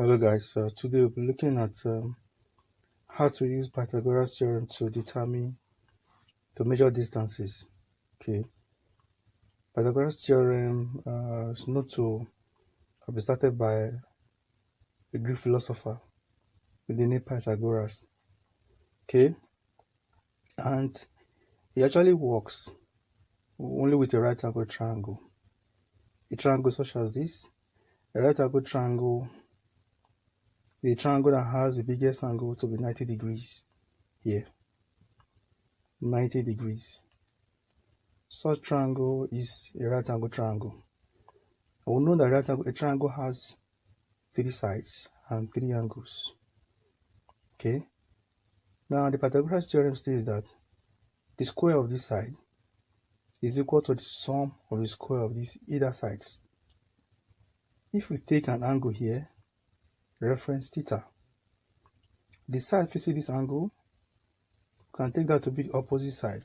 Hello guys, today we'll be looking at how to use Pythagoras theorem to measure distances. Okay, Pythagoras theorem is known to have been started by a Greek philosopher with the name Pythagoras. Okay, and it actually works only with a right angle triangle. A triangle such as this, a right angle triangle, the triangle that has the biggest angle to be 90 degrees here. 90 degrees. Such triangle is a right angle triangle. I will know that a triangle has three sides and three angles. Okay. Now the Pythagoras theorem states that the square of this side is equal to the sum of the square of these either sides. If we take an angle here, reference theta, the side facing this angle, we can take that to be the opposite side.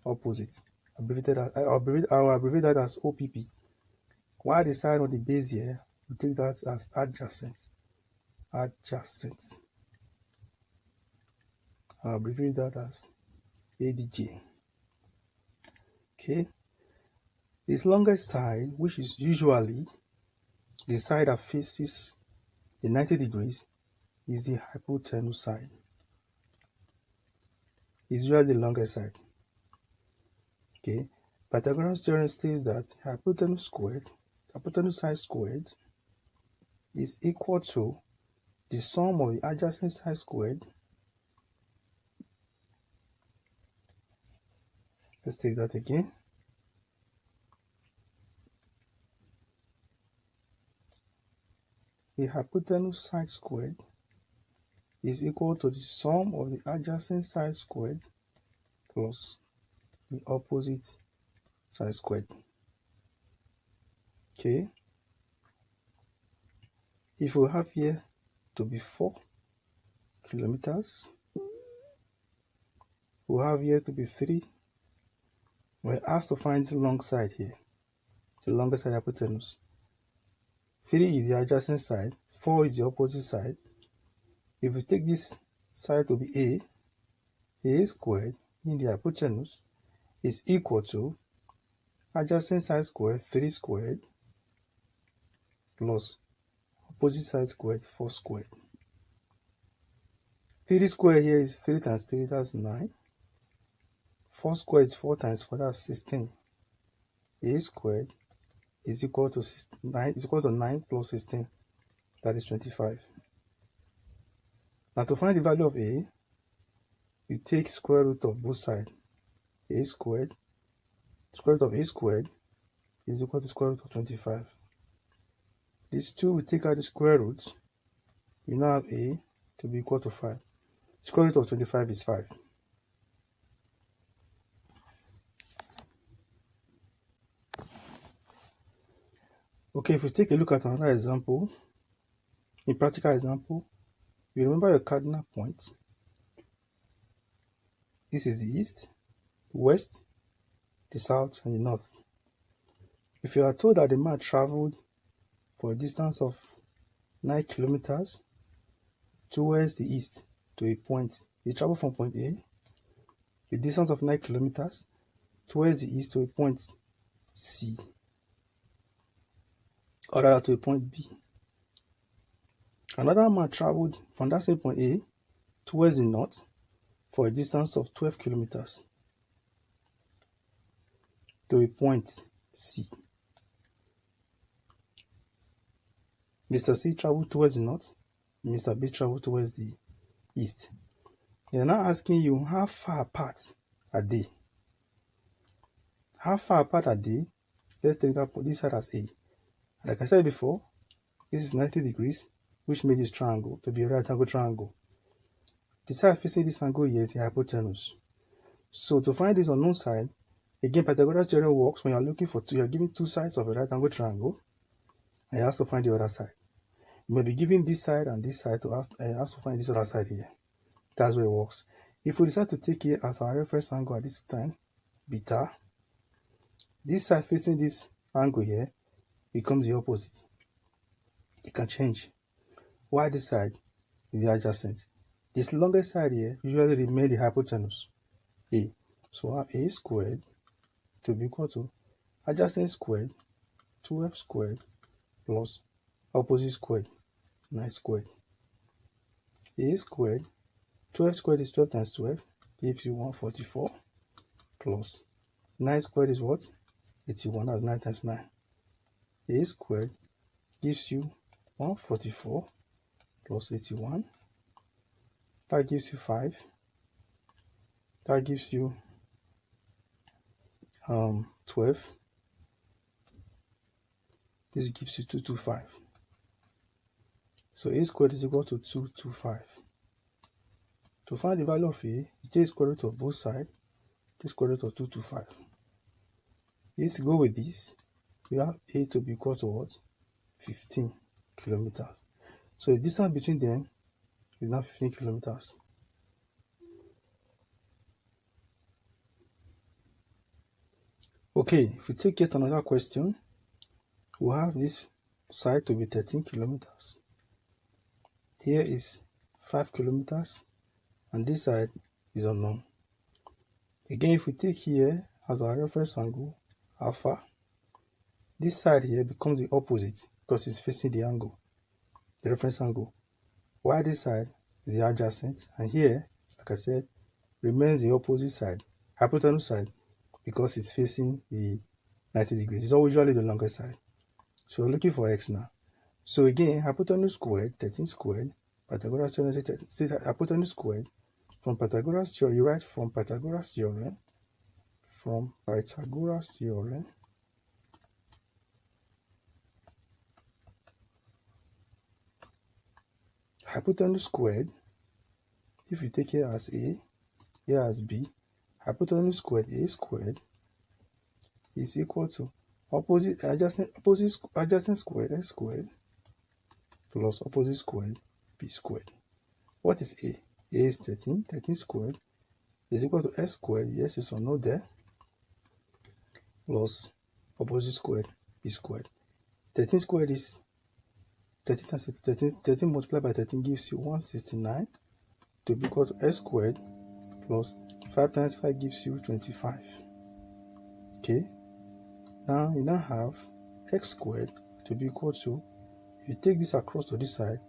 Opposite. I'll abbreviate that as OPP. While the side on the base here, we take that as adjacent. Adjacent. I'll abbreviate that as ADJ. Okay. This longest side, which is usually the side that faces the 90 degrees, is the hypotenuse side. It's usually the longest side. Okay. Pythagoras theorem states that hypotenuse side squared is equal to the sum of the adjacent side squared. Let's take that again. The hypotenuse side squared is equal to the sum of the adjacent side squared plus the opposite side squared. Okay. If we have here to be 4 kilometers, we have here to be 3. We're asked to find the long side here, the longest side hypotenuse. 3 is the adjacent side, 4 is the opposite side. If we take this side to be A squared in the hypotenuse is equal to adjacent side squared 3 squared plus opposite side squared 4 squared. 3 squared here is 3 times 3, that's 9. 4 squared is 4 times 4, that's 16. A squared is equal to 9 plus 16, that is 25. Now to find the value of A, you take square root of both sides. A squared, square root of A squared is equal to square root of 25. These two, we take out the square roots. You now have A to be equal to 5. Square root of 25 is 5. Okay, if we take a look at another example, a practical example, you remember your cardinal points. This is the east, the west, the south, and the north. If you are told that the man traveled for a distance of 9 kilometers towards the east to a point, he traveled from point A, a distance of 9 kilometers towards the east to a point C, or rather to a point B. Another man traveled from that same point A towards the north for a distance of 12 kilometers to a point C. Mr. C traveled towards the north, Mr. B traveled towards the east. They are now asking you how far apart are they? How far apart are they? Let's take that this side as A. Like I said before, this is 90 degrees, which made this triangle to be a right angle triangle. The side facing this angle here is the hypotenuse. So to find this unknown side, again, Pythagoras theorem works when you're given two sides of a right angle triangle, and you have to find the other side. You may be given this side and this side to ask to find this other side here. That's where it works. If we decide to take it as our reference angle at this time, beta, this side facing this angle here becomes the opposite. it can change. Why this side is the adjacent? This longest side here usually remains the hypotenuse, A. So I have A squared to be equal to adjacent squared, 12 squared plus opposite squared, 9 squared. A squared, 12 squared is 12 times 12, gives you 144, plus 9 squared is what? 81, that's 9 times 9. A squared gives you 144 plus 81. That gives you 5. That gives you 12. This gives you 225. So A squared is equal to 225. To find the value of A, you take square root of both sides, take square root of 225. Let's go with this. You have A to be equal to what? 15 kilometers. So the distance between them is now 15 kilometers. Okay, if we take yet another question, we have this side to be 13 kilometers. Here is 5 kilometers, and this side is unknown. Again, if we take here as our reference angle, alpha, this side here becomes the opposite because it's facing the angle, the reference angle. While this side is the adjacent, and here, like I said, remains the opposite side, hypotenuse side, because it's facing the 90 degrees. It's usually the longer side. So we're looking for x now. So again, hypotenuse squared, 13 squared, Pythagoras theorem, say hypotenuse squared. From Pythagoras theorem, you write from Pythagoras theorem, hypotenuse squared, if you take here as A, here as B, hypotenuse squared, A squared, is equal to adjacent squared, S squared, plus opposite squared, B squared. What is A? A is 13, 13 squared is equal to S squared, yes, it's unknown there, plus opposite squared, B squared. 13 squared is 13 times 13 multiplied by 13 gives you 169 to be equal to S squared, plus 5 times 5 gives you 25. Okay, now you now have x squared to be equal to, if you take this across to this side,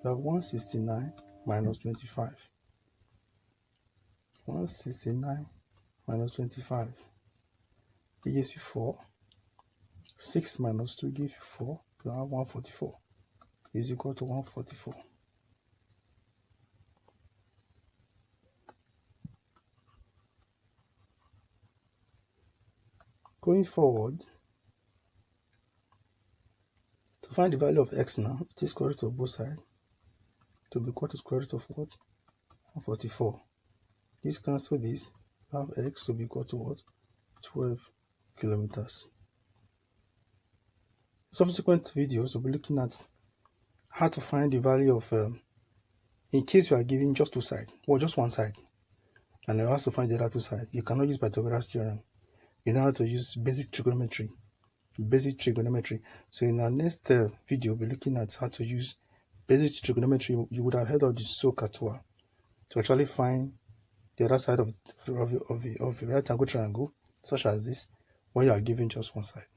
you have 169 minus 25. 169 minus 25. It gives you 4. 6 minus 2 gives you 4. You have 144. Is equal to 144. Going forward, to find the value of x now, take square root of both sides to be equal to square root of what? 144. This cancel this, you have x to be equal to what? 12 kilometers. Subsequent videos will be looking at how to find the value of, in case you are given just two sides, or just one side, and you have to find the other two sides. You cannot use Pythagoras theorem. You know how to use basic trigonometry. So in our next video, we'll be looking at how to use basic trigonometry. You would have heard of the SOHCAHTOA to actually find the other side of a right angle triangle, such as this, when you are given just one side.